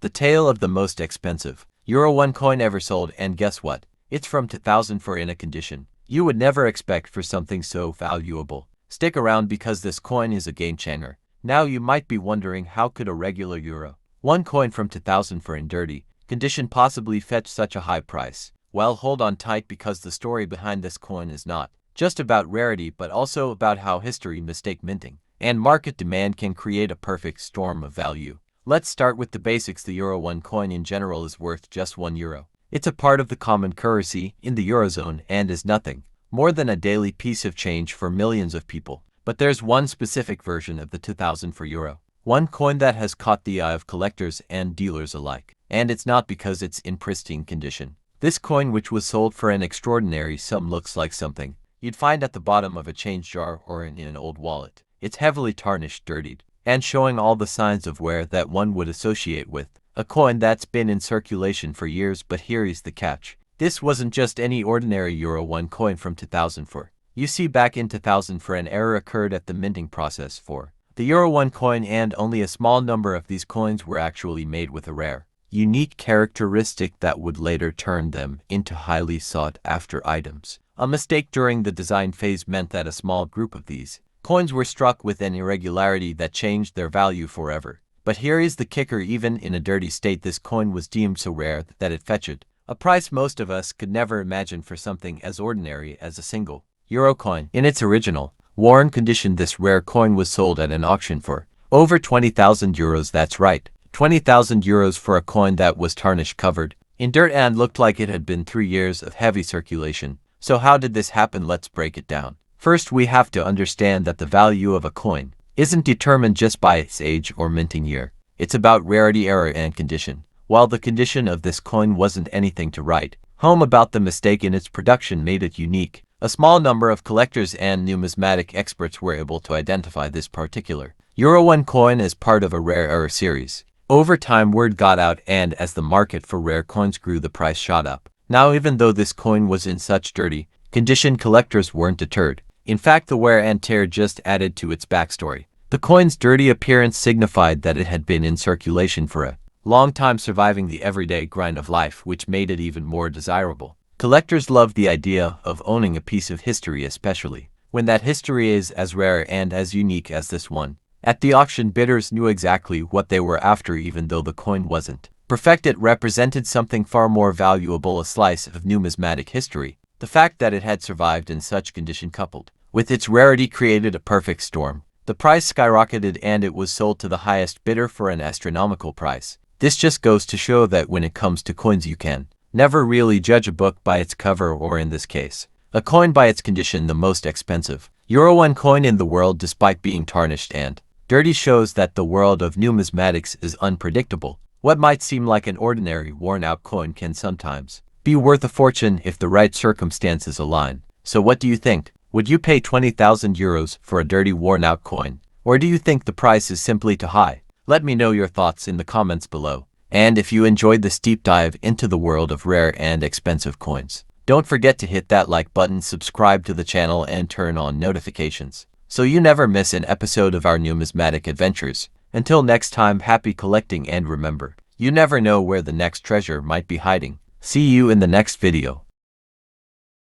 The tale of the most expensive Euro 1 coin ever sold, and guess what? It's from 2004 in a condition you would never expect for something so valuable. Stick around because this coin is a game changer. Now you might be wondering, how could a regular Euro 1 coin from 2004 in dirty condition possibly fetch such a high price? Well, hold on tight because the story behind this coin is not just about rarity but also about how history, mistake minting, and market demand can create a perfect storm of value. Let's start with the basics. The Euro 1 coin in general is worth just €1. It's a part of the common currency in the Eurozone and is nothing more than a daily piece of change for millions of people. But there's one specific version of the 2004 Euro 1 coin that has caught the eye of collectors and dealers alike. And it's not because it's in pristine condition. This coin, which was sold for an extraordinary sum, looks like something you'd find at the bottom of a change jar or in an old wallet. It's heavily tarnished, dirtied, and showing all the signs of wear that one would associate with a coin that's been in circulation for years. But here is the catch. This wasn't just any ordinary Euro 1 coin from 2004. You see, back in 2004 an error occurred at the minting process for the Euro 1 coin, and only a small number of these coins were actually made with a rare, unique characteristic that would later turn them into highly sought-after items. A mistake during the design phase meant that a small group of these coins were struck with an irregularity that changed their value forever. But here is the kicker: even in a dirty state, this coin was deemed so rare that it fetched a price most of us could never imagine for something as ordinary as a single Euro coin. In its original, worn condition, this rare coin was sold at an auction for over €20,000. That's right, €20,000 for a coin that was tarnish, covered in dirt, and looked like it had been 3 years of heavy circulation. So how did this happen? Let's break it down. First, we have to understand that the value of a coin isn't determined just by its age or minting year. It's about rarity, error, and condition. While the condition of this coin wasn't anything to write home about, the mistake in its production made it unique. A small number of collectors and numismatic experts were able to identify this particular Euro 1 coin as part of a rare error series. Over time, word got out, and as the market for rare coins grew, the price shot up. Now, even though this coin was in such dirty condition, collectors weren't deterred. In fact, the wear and tear just added to its backstory. The coin's dirty appearance signified that it had been in circulation for a long time, surviving the everyday grind of life, which made it even more desirable. Collectors loved the idea of owning a piece of history, especially when that history is as rare and as unique as this one. At the auction, bidders knew exactly what they were after. Even though the coin wasn't perfect, it represented something far more valuable: a slice of numismatic history. The fact that it had survived in such condition, coupled with its rarity, created a perfect storm. The price skyrocketed, and it was sold to the highest bidder for an astronomical price. This just goes to show that when it comes to coins, you can never really judge a book by its cover, or in this case, a coin by its condition. The most expensive Euro 1 coin in the world, despite being tarnished and dirty, shows that the world of numismatics is unpredictable. What might seem like an ordinary worn-out coin can sometimes be worth a fortune if the right circumstances align. So what do you think? Would you pay €20,000 for a dirty, worn-out coin? Or do you think the price is simply too high? Let me know your thoughts in the comments below. And if you enjoyed this deep dive into the world of rare and expensive coins, don't forget to hit that like button, subscribe to the channel, and turn on notifications so you never miss an episode of our numismatic adventures. Until next time, happy collecting, and remember, you never know where the next treasure might be hiding. See you in the next video.